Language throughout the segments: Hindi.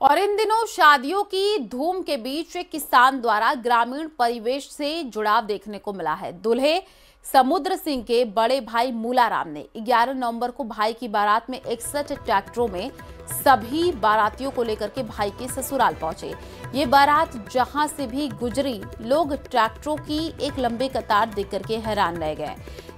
और इन दिनों शादियों की धूम के बीच एक किसान द्वारा ग्रामीण परिवेश से जुड़ाव देखने को मिला है। दूल्हे समुद्र सिंह के बड़े भाई मूलाराम ने 11 नवंबर को भाई की बारात में 61 ट्रैक्टरों में सभी बारातियों को लेकर के भाई के ससुराल पहुंचे। ये बारात जहां से भी गुजरी, लोग ट्रैक्टरों की एक लंबी कतार देख करके हैरान रह गए।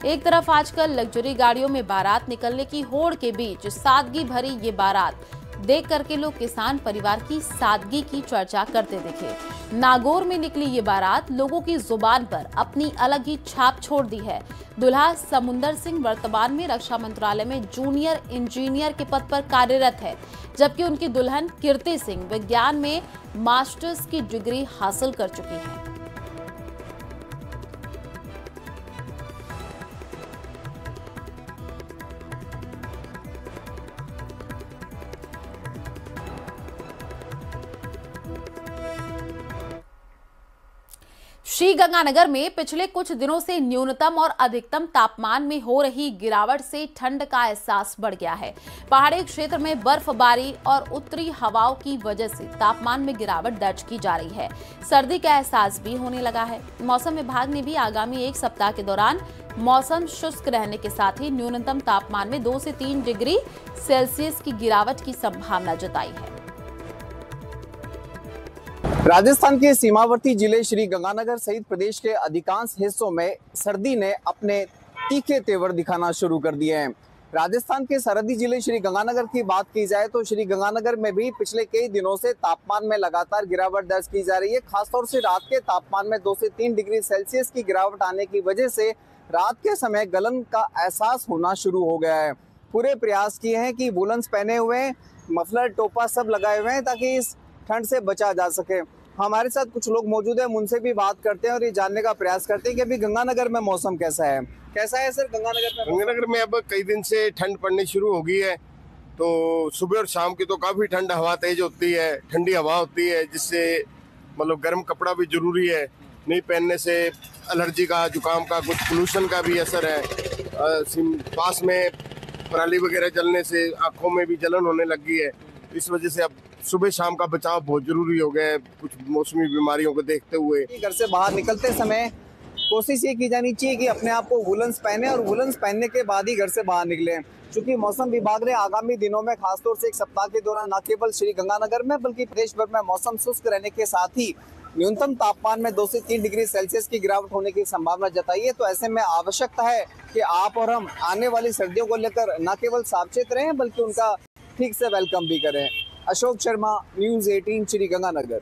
एक तरफ आजकल लग्जरी गाड़ियों में बारात निकलने की होड़ के बीच सादगी भरी ये बारात देख करके लोग किसान परिवार की सादगी की चर्चा करते दिखे। नागौर में निकली ये बारात लोगों की जुबान पर अपनी अलग ही छाप छोड़ दी है। दूल्हा समुंदर सिंह वर्तमान में रक्षा मंत्रालय में जूनियर इंजीनियर के पद पर कार्यरत है, जबकि उनकी दुल्हन कीर्ति सिंह विज्ञान में मास्टर्स की डिग्री हासिल कर चुकी है। श्रीगंगानगर में पिछले कुछ दिनों से न्यूनतम और अधिकतम तापमान में हो रही गिरावट से ठंड का एहसास बढ़ गया है। पहाड़ी क्षेत्र में बर्फबारी और उत्तरी हवाओं की वजह से तापमान में गिरावट दर्ज की जा रही है। सर्दी का एहसास भी होने लगा है। मौसम विभाग ने भी आगामी एक सप्ताह के दौरान मौसम शुष्क रहने के साथ ही न्यूनतम तापमान में 2 से 3 डिग्री सेल्सियस की गिरावट की संभावना जताई है। राजस्थान के सीमावर्ती जिले श्रीगंगानगर सहित प्रदेश के अधिकांश हिस्सों में सर्दी ने अपने तीखे तेवर दिखाना शुरू कर दिए हैं। राजस्थान के सरहदी जिले श्रीगंगानगर की बात की जाए तो श्रीगंगानगर में भी पिछले कई दिनों से तापमान में लगातार गिरावट दर्ज की जा रही है। खासतौर से रात के तापमान में 2 से 3 डिग्री सेल्सियस की गिरावट आने की वजह से रात के समय गलन का एहसास होना शुरू हो गया है। पूरे प्रयास किए हैं कि वुलन्स पहने हुए हैं, मफलर टोपा सब लगाए हुए हैं ताकि इस ठंड से बचा जा सके। हमारे साथ कुछ लोग मौजूद हैं, उनसे भी बात करते हैं और ये जानने का प्रयास करते हैं कि अभी गंगानगर में मौसम कैसा है। कैसा है सर गंगानगर में? गंगानगर में अब कई दिन से ठंड पड़नी शुरू हो गई है, तो सुबह और शाम की तो काफी ठंड हवा तेज होती है, ठंडी हवा होती है, जिससे मतलब गर्म कपड़ा भी जरूरी है। नहीं पहनने से एलर्जी का, जुकाम का, कुछ पोल्यूशन का भी असर है। पास में पराली वगैरह जलने से आंखों में भी जलन होने लगी है। इस वजह से अब सुबह शाम का बचाव बहुत जरूरी हो गया है, कुछ मौसमी बीमारियों को देखते हुए। घर से बाहर निकलते समय कोशिश ये की जानी चाहिए कि अपने आप को वुलन्स पहने और वुलन्स पहनने के बाद ही घर से बाहर निकले, क्योंकि मौसम विभाग ने आगामी दिनों में खासतौर से एक सप्ताह के दौरान न केवल श्रीगंगानगर में बल्कि प्रदेश भर में मौसम शुष्क रहने के साथ ही न्यूनतम तापमान में 2 से 3 डिग्री सेल्सियस की गिरावट होने की संभावना जताई है। तो ऐसे में आवश्यकता है कि आप और हम आने वाली सर्दियों को लेकर न केवल सावचेत रहें बल्कि उनका ठीक से वेलकम भी करें। अशोक शर्मा, न्यूज़ 18 श्रीगंगानगर।